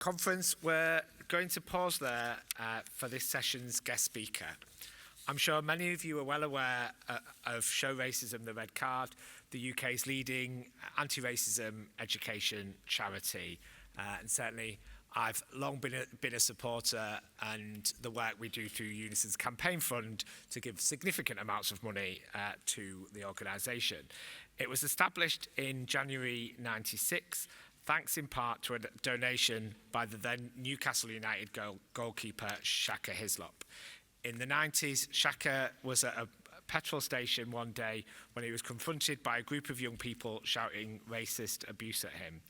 Conference, we're going to pause there for this session's guest speaker. I'm sure many of you are well aware of Show Racism the Red Card, the UK's leading anti-racism education charity. And certainly I've long been a supporter, and the work we do through UNISON's campaign fund to give significant amounts of money to the organisation. It was established in January '96, thanks in part to a donation by the then Newcastle United goalkeeper Shaka Hislop. In the 90s, Shaka was at a petrol station one day when he was confronted by a group of young people shouting racist abuse at him.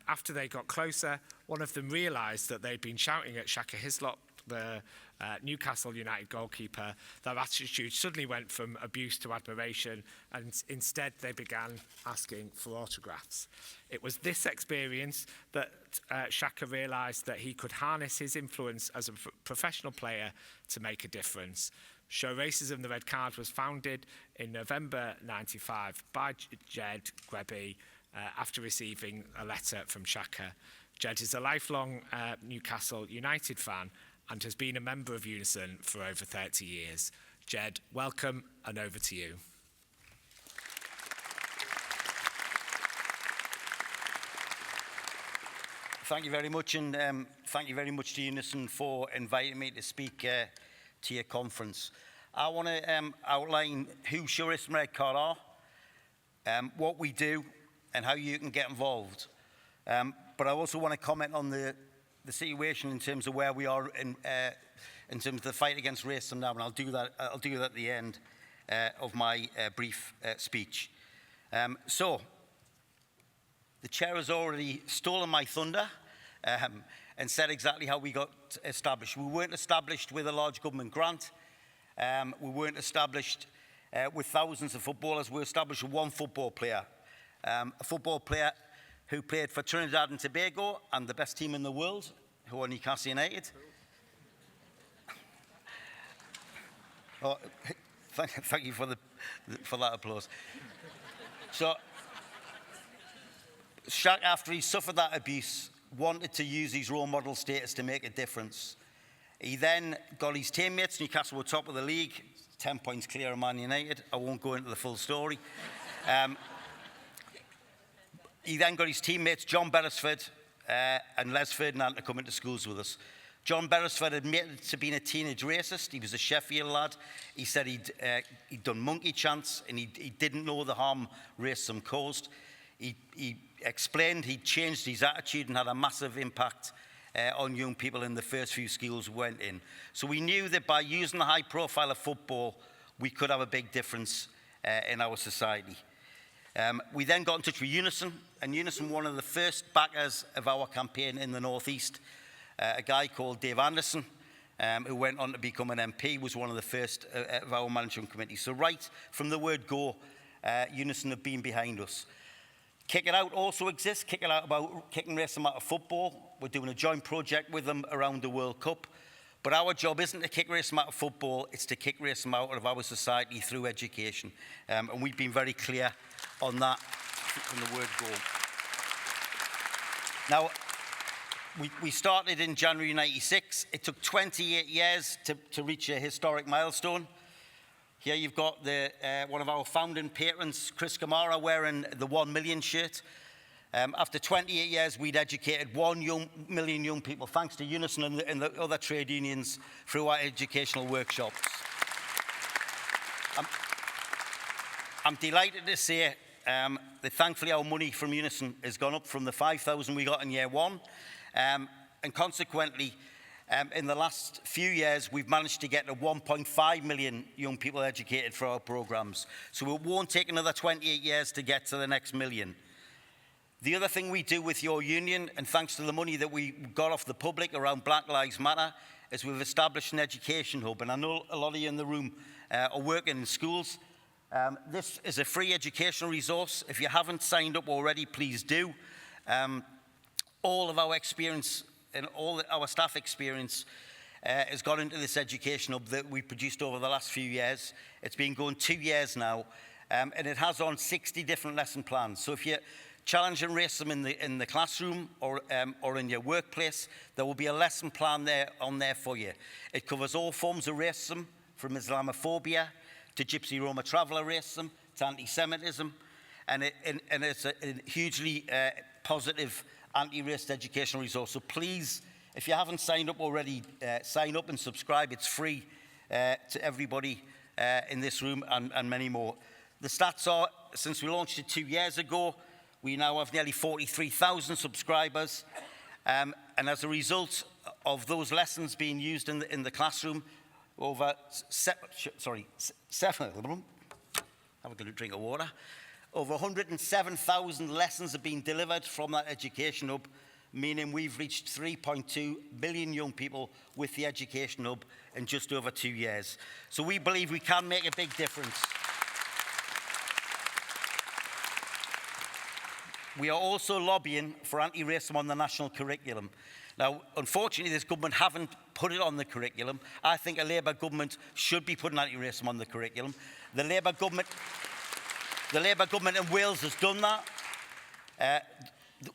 After they got closer, one of them realised that they'd been shouting at Shaka Hislop, the Newcastle United goalkeeper. Their attitude suddenly went from abuse to admiration, and instead they began asking for autographs. It was this experience that Shaka realised that he could harness his influence as a professional player to make a difference. Show Racism the Red Card was founded in November '95 by Ged Grebby after receiving a letter from Shaka. Ged is a lifelong Newcastle United fan and has been a member of UNISON for over 30 years. Ged, welcome, and over to you. Thank you very much, and thank you very much to UNISON for inviting me to speak to your conference. I want to outline who Show Racism Red Card are, what we do, and how you can get involved. But I also want to comment on the situation in terms of where we are in terms of the fight against racism now, and I'll do that at the end of my brief speech. So, the chair has already stolen my thunder and said exactly how we got established. We weren't established with a large government grant. We weren't established with thousands of footballers. We were established with one football player. A football player who played for Trinidad and Tobago and the best team in the world, who are Newcastle United. Oh, thank you for that applause. So, Shaq, after he suffered that abuse, wanted to use his role model status to make a difference. He then got his teammates. Newcastle were top of the league, 10 points clear of Man United. I won't go into the full story. He then got his teammates, John Beresford and Les Ferdinand, to come into schools with us. John Beresford admitted to being a teenage racist. He was a Sheffield lad. He said he'd done monkey chants and he didn't know the harm racism caused. He explained he'd changed his attitude and had a massive impact on young people in the first few schools we went in. So we knew that by using the high profile of football, we could have a big difference in our society. We then got in touch with UNISON, and UNISON, one of the first backers of our campaign in the North East, a guy called Dave Anderson, who went on to become an MP, was one of the first of our management committee. So right from the word go, UNISON have been behind us. Kick It Out also exists. Kick It Out about kicking racism out of football. We're doing a joint project with them around the World Cup. But our job isn't to kick racism out of football, it's to kick racism out of our society through education. And we've been very clear on that from the word go. Now, we started in January '96. It took 28 years to reach a historic milestone. Here you've got one of our founding patrons, Chris Kamara, wearing the 1 million shirt. After 28 years, we'd educated 1 million young people, thanks to UNISON and the other trade unions, through our educational workshops. I'm delighted to say that thankfully our money from UNISON has gone up from the 5,000 we got in year one. And consequently, in the last few years, we've managed to get to 1.5 million young people educated for our programs. So it won't take another 28 years to get to the next million. The other thing we do with your union, and thanks to the money that we got off the public around Black Lives Matter, is we've established an education hub. And I know a lot of you in the room are working in schools. This is a free educational resource. If you haven't signed up already, please do. All of our experience and all our staff experience has gone into this education hub that we produced over the last few years. It's been going 2 years now, and it has on 60 different lesson plans. So if you challenging racism in the classroom or in your workplace, there will be a lesson plan on there for you. It covers all forms of racism, from Islamophobia to Gypsy Roma traveller racism to anti-Semitism, and it's a hugely positive anti-racist educational resource. So please, if you haven't signed up already, sign up and subscribe. It's free to everybody in this room and many more. The stats are, since we launched it 2 years ago, we now have nearly 43,000 subscribers. And as a result of those lessons being used in the classroom, over have a good drink of water. Over 107,000 lessons have been delivered from that education hub, meaning we've reached 3.2 million young people with the education hub in just over 2 years. So we believe we can make a big difference. We are also lobbying for anti-racism on the national curriculum. Now, unfortunately, this government haven't put it on the curriculum. I think a Labour government should be putting anti-racism on the curriculum. The Labour government in Wales has done that.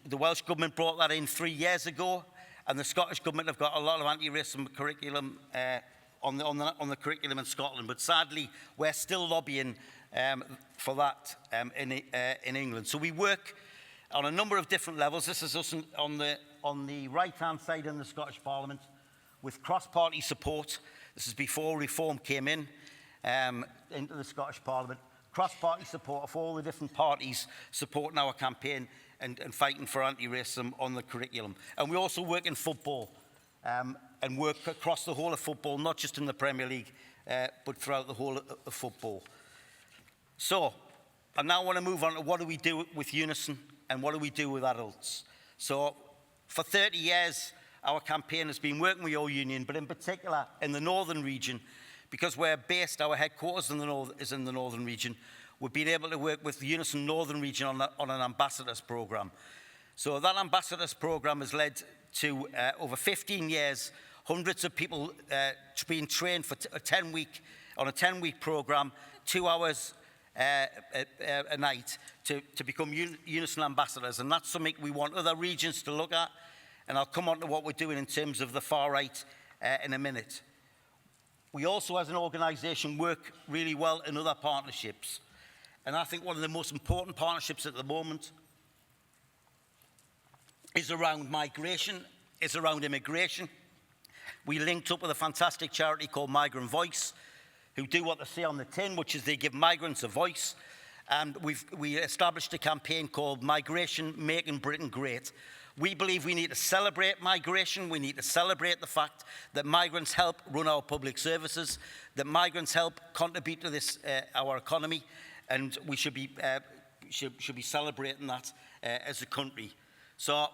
The Welsh government brought that in 3 years ago, and the Scottish government have got a lot of anti-racism curriculum on the curriculum in Scotland. But sadly, we're still lobbying for that in England. So we work on a number of different levels. This is us on the right-hand side in the Scottish Parliament with cross-party support. This is before reform came in into the Scottish Parliament. Cross-party support of all the different parties supporting our campaign and fighting for anti-racism on the curriculum. And we also work in football and work across the whole of football, not just in the Premier League, but throughout the whole of football. So, I now want to move on to what do we do with UNISON and what do we do with adults. So, for 30 years, our campaign has been working with your union, but in particular in the northern region, because we're based, our headquarters is in the northern region, we've been able to work with the UNISON Northern Region on an ambassadors programme. So that ambassadors programme has led to, over 15 years, hundreds of people being trained for on a 10-week programme, 2 hours a night to become UNISON ambassadors. And that's something we want other regions to look at. And I'll come on to what we're doing in terms of the far right in a minute. We also, as an organisation, work really well in other partnerships. And I think one of the most important partnerships at the moment is around migration, is around immigration. We linked up with a fantastic charity called Migrant Voice, who do what they say on the tin, which is they give migrants a voice. And we established a campaign called Migration Making Britain Great. We believe we need to celebrate migration. We need to celebrate the fact that migrants help run our public services, that migrants help contribute to this, our economy, and we should be celebrating that as a country. So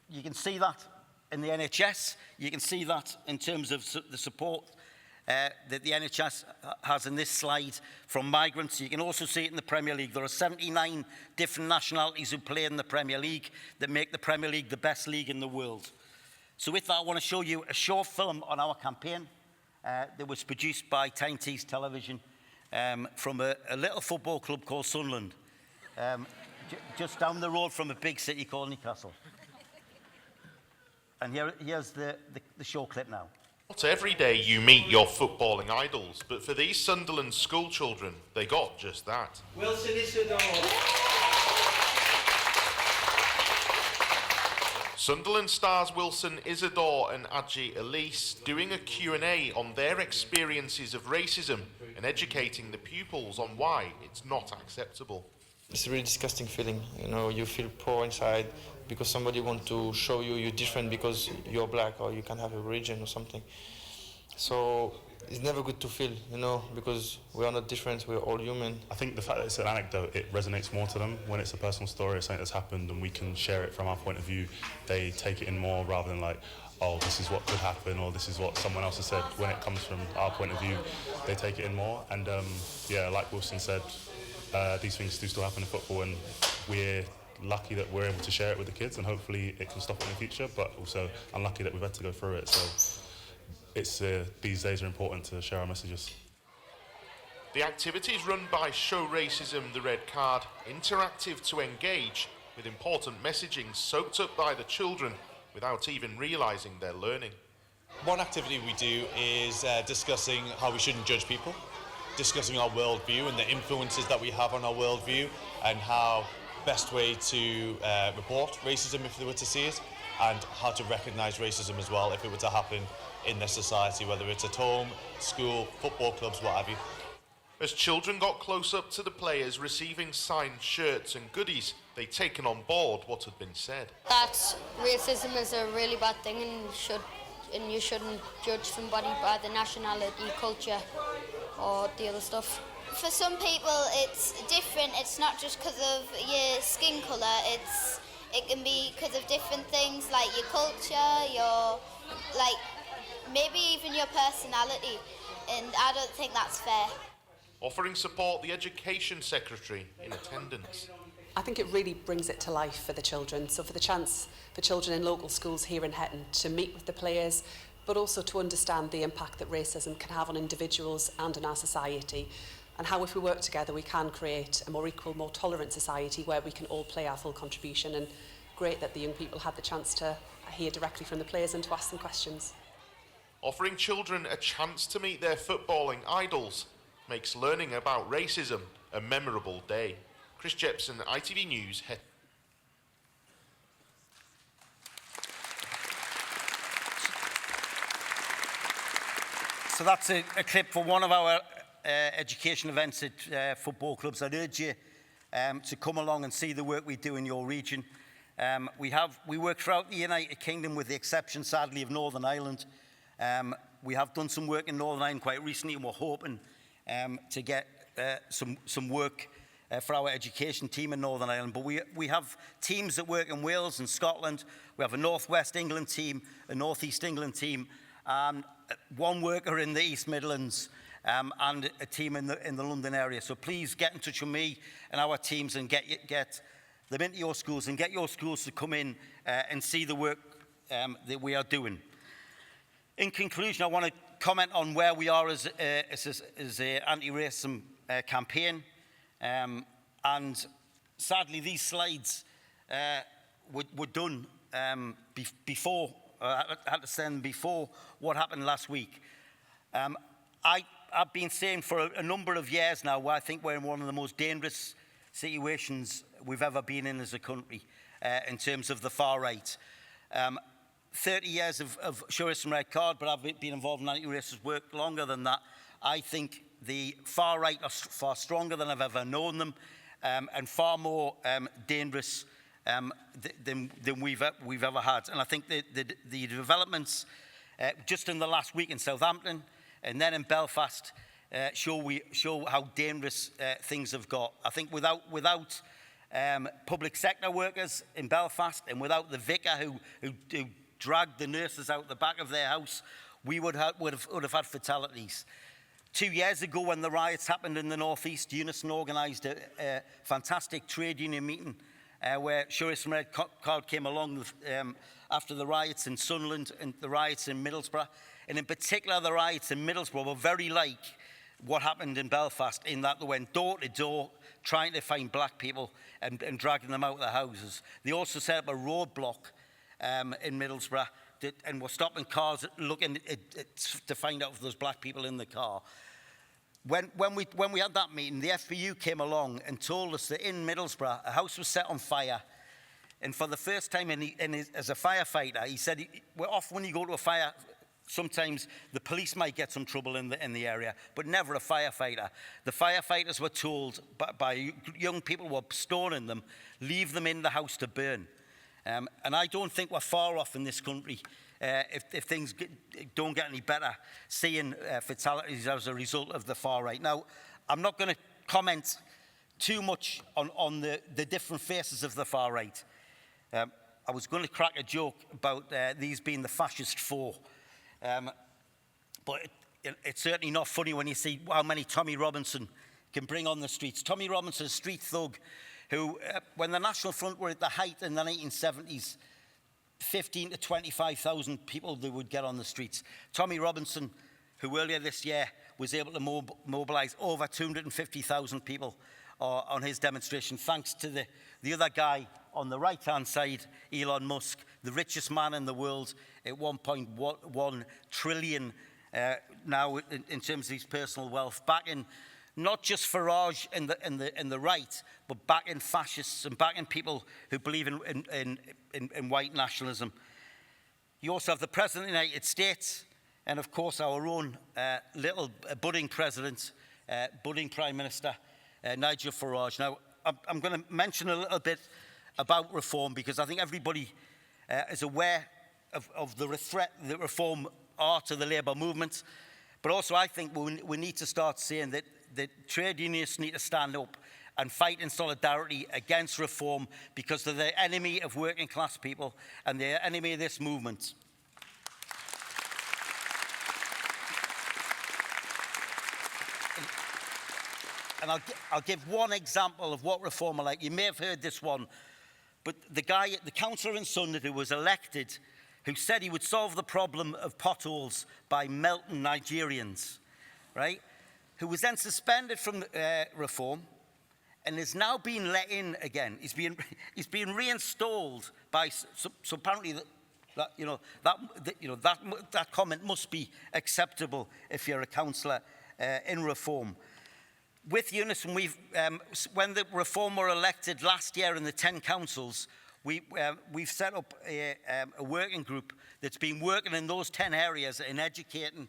you can see that in the NHS. You can see that in terms of the support that the NHS has in this slide from migrants. You can also see it in the Premier League. There are 79 different nationalities who play in the Premier League that make the Premier League the best league in the world. So with that, I want to show you a short film on our campaign that was produced by Tyne Tees Television from a little football club called Sunderland, just down the road from a big city called Newcastle. And here's the show clip now. Not every day you meet your footballing idols, but for these Sunderland school children, they got just that. Wilson Isidore. Sunderland stars Wilson Isidore and Adji Elise doing a Q&A on their experiences of racism and educating the pupils on why it's not acceptable. It's a really disgusting feeling, you know, you feel poor inside because somebody wants to show you you're different because you're black or you can have a religion or something. So it's never good to feel, you know, because we are not different, we're all human. I think the fact that it's an anecdote, it resonates more to them. When it's a personal story, it's something that's happened and we can share it from our point of view, they take it in more rather than like, oh, this is what could happen or this is what someone else has said. When it comes from our point of view, they take it in more. And yeah, like Wilson said, these things do still happen in football and we're lucky that we're able to share it with the kids and hopefully it can stop it in the future, but also unlucky that we've had to go through it. So it's these days are important to share our messages. The activities run by Show Racism the Red Card, interactive to engage, with important messaging soaked up by the children without even realising they're learning. One activity we do is discussing how we shouldn't judge people, discussing our worldview and the influences that we have on our worldview, and how best way to report racism if they were to see it, and how to recognise racism as well if it were to happen in their society, whether it's at home, school, football clubs, what have you. As children got close up to the players receiving signed shirts and goodies, they'd taken on board what had been said. That racism is a really bad thing, and you shouldn't judge somebody by the nationality, culture, or the other stuff. For some people it's different. It's not just because of your skin colour, it can be because of different things like your culture, your, like, maybe even your personality, and I don't think that's fair. Offering support, the Education Secretary in attendance. I think it really brings it to life for the children. So for the chance for children in local schools here in Hetton to meet with the players, but also to understand the impact that racism can have on individuals and in our society, and how if we work together we can create a more equal, more tolerant society where we can all play our full contribution. And great that the young people had the chance to hear directly from the players and to ask them questions. Offering children a chance to meet their footballing idols makes learning about racism a memorable day. Chris Jepson, ITV News, Hetton. So that's a clip for one of our education events at football clubs. I'd urge you to come along and see the work we do in your region. We work throughout the United Kingdom, with the exception, sadly, of Northern Ireland. We have done some work in Northern Ireland quite recently, and we're hoping to get some work for our education team in Northern Ireland. But we have teams that work in Wales and Scotland. We have a North West England team, a North East England team, and one worker in the East Midlands, and a team in the London area. So please get in touch with me and our teams and get them into your schools, and get your schools to come in and see the work that we are doing. In conclusion, I want to comment on where we are as an anti-racism campaign. And sadly, these slides were done before, I had to send before what happened last week. I've been saying for a number of years now, I think we're in one of the most dangerous situations we've ever been in as a country in terms of the far right. 30 years of Show Racism Red Card, but I've been involved in anti-racist work longer than that. I think the far right are far stronger than I've ever known them, and far more dangerous than we've ever had. And I think the developments just in the last week in Southampton and then in Belfast show how dangerous things have got. I think without public sector workers in Belfast, and without the vicar who dragged the nurses out the back of their house, we would have had fatalities. 2 years ago, when the riots happened in the northeast, UNISON organised a fantastic trade union meeting where Show Racism Red Card came along after the riots in Sunderland and the riots in Middlesbrough. And in particular, the riots in Middlesbrough were very like what happened in Belfast, in that they went door to door trying to find black people and dragging them out of their houses. They also set up a roadblock in Middlesbrough and were stopping cars looking to find out if there's black people in the car. When we had that meeting, the FPU came along and told us that in Middlesbrough, a house was set on fire. And for the first time as a firefighter, he said, well, often when you go to a fire, sometimes the police might get some trouble in the area, but never a firefighter. The firefighters were told by young people who were stoning them, leave them in the house to burn. And I don't think we're far off in this country, if things don't get any better, seeing fatalities as a result of the far right. Now, I'm not going to comment too much on the different faces of the far right. I was going to crack a joke about these being the fascist four. But it's certainly not funny when you see how many Tommy Robinson can bring on the streets. Tommy Robinson, a street thug, who, when the National Front were at the height in the 1970s, 15 to 25,000 people they would get on the streets. Tommy Robinson, who earlier this year was able to mobilise over 250,000 people on his demonstration, thanks to the other guy on the right-hand side, Elon Musk, the richest man in the world at 1.1 trillion now in terms of his personal wealth, backing not just Farage in the right, but backing fascists and backing people who believe in white nationalism. You also have the President of the United States, and of course our own little budding president, budding Prime Minister, Nigel Farage. Now, I'm going to mention a little bit about reform, because I think everybody is aware of the threat that reform are to the Labour movement. But also I think we need to start saying that trade unionists need to stand up and fight in solidarity against reform, because they're the enemy of working class people and they're the enemy of this movement. And I'll give one example of what reform are like. You may have heard this one, but the councillor in Sunderland who was elected, who said he would solve the problem of potholes by melting Nigerians, right? Who was then suspended from reform and is now being let in again. He's being reinstalled by, so apparently that comment must be acceptable if you're a councillor in reform. With UNISON, when the reform were elected last year in the 10 councils, we've set up a working group that's been working in those 10 areas and educating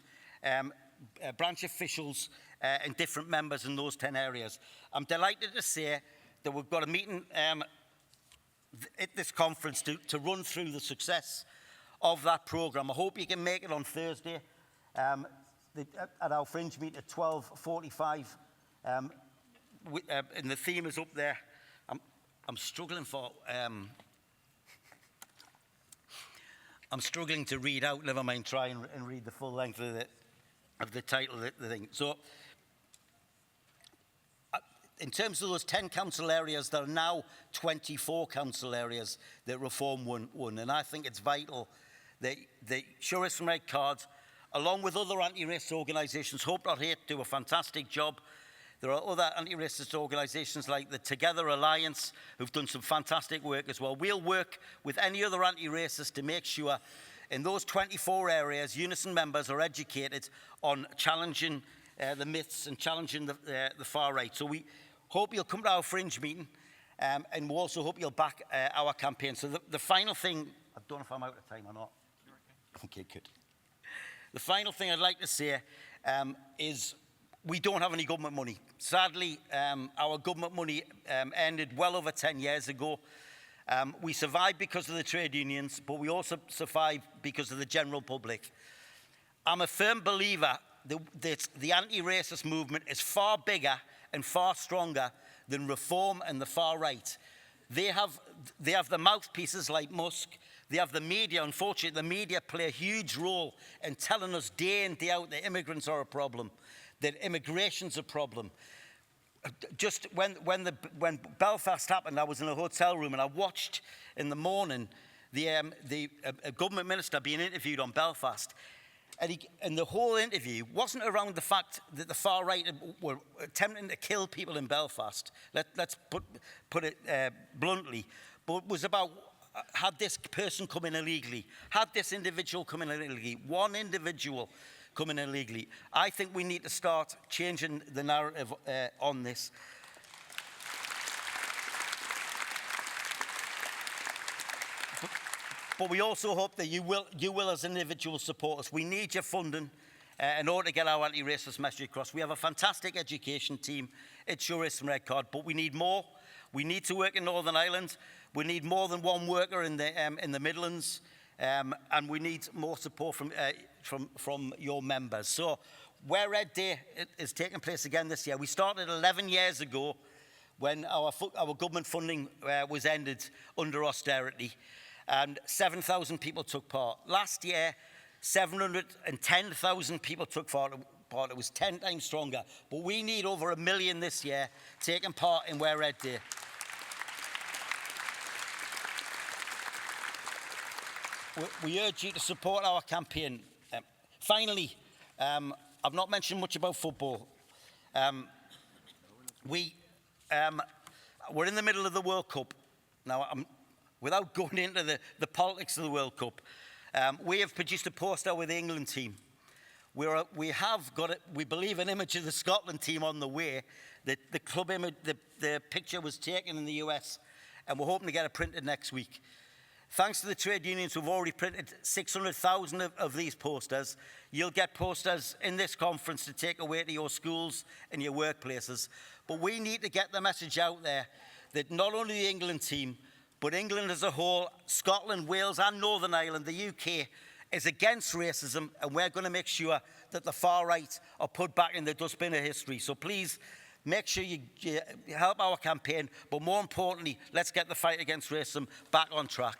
branch officials and different members in those 10 areas. I'm delighted to say that we've got a meeting at this conference to run through the success of that programme. I hope you can make it on Thursday at our fringe meeting at 12:45. And the theme is up there. I'm struggling to read out, never mind try and read the full length of the title of the thing. So, in terms of those 10 council areas, there are now 24 council areas that reform won. And I think it's vital that the Sure Red Card, along with other anti-racist organisations, Hope.Hate do a fantastic job. There are other anti-racist organisations like the Together Alliance who've done some fantastic work as well. We'll work with any other anti-racist to make sure in those 24 areas, UNISON members are educated on challenging the myths and challenging the far right. So we hope you'll come to our fringe meeting, and we also hope you'll back our campaign. So the final thing, I don't know if I'm out of time or not. Okay, good. The final thing I'd like to say is we don't have any government money. Sadly, our government money ended well over 10 years ago. We survived because of the trade unions, but we also survived because of the general public. I'm a firm believer that the anti-racist movement is far bigger and far stronger than reform and the far right. They have the mouthpieces like Musk. They have the media. Unfortunately, the media play a huge role in telling us day in, day out that immigrants are a problem, that immigration's a problem. Just when Belfast happened, I was in a hotel room and I watched in the morning the government minister being interviewed on Belfast. And the whole interview wasn't around the fact that the far right were attempting to kill people in Belfast. Let's put it bluntly. But it was about, had this person come in illegally? Had this individual come in illegally? One individual come in illegally. I think we need to start changing the narrative on this. But we also hope that you will as individuals support us. We need your funding in order to get our anti-racist message across. We have a fantastic education team at Sure Red Card, but we need more. We need to work in Northern Ireland. We need more than one worker in the Midlands, and we need more support from your members. So, Wear Red Day is taking place again this year. We started 11 years ago when our government funding was ended under austerity, and 7,000 people took part. Last year, 710,000 people took part. It was 10 times stronger. But we need over 1 million this year taking part in Wear Red Day. We urge you to support our campaign. Finally, I've not mentioned much about football. We're in the middle of the World Cup. Now, without going into the politics of the World Cup, we have produced a poster with the England team. We have got, we believe, an image of the Scotland team on the way. The club image, the picture was taken in the US, and we're hoping to get it printed next week. Thanks to the trade unions who've already printed 600,000 of these posters, you'll get posters in this conference to take away to your schools and your workplaces. But we need to get the message out there that not only the England team, but England as a whole, Scotland, Wales and Northern Ireland, the UK, is against racism, and we're going to make sure that the far right are put back in the dustbin of history. So please, make sure you help our campaign, but more importantly, let's get the fight against racism back on track.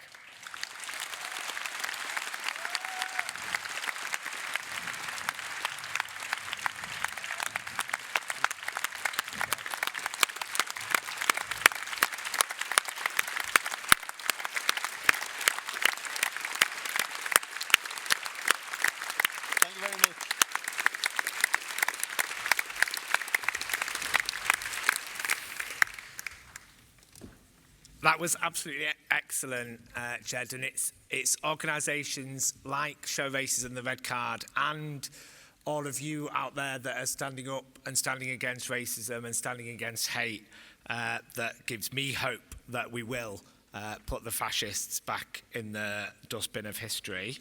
Thank you very much. That was absolutely excellent, Ged, and it's organisations like Show Racism, the Red Card, and all of you out there that are standing up and standing against racism and standing against hate that gives me hope that we will put the fascists back in the dustbin of history.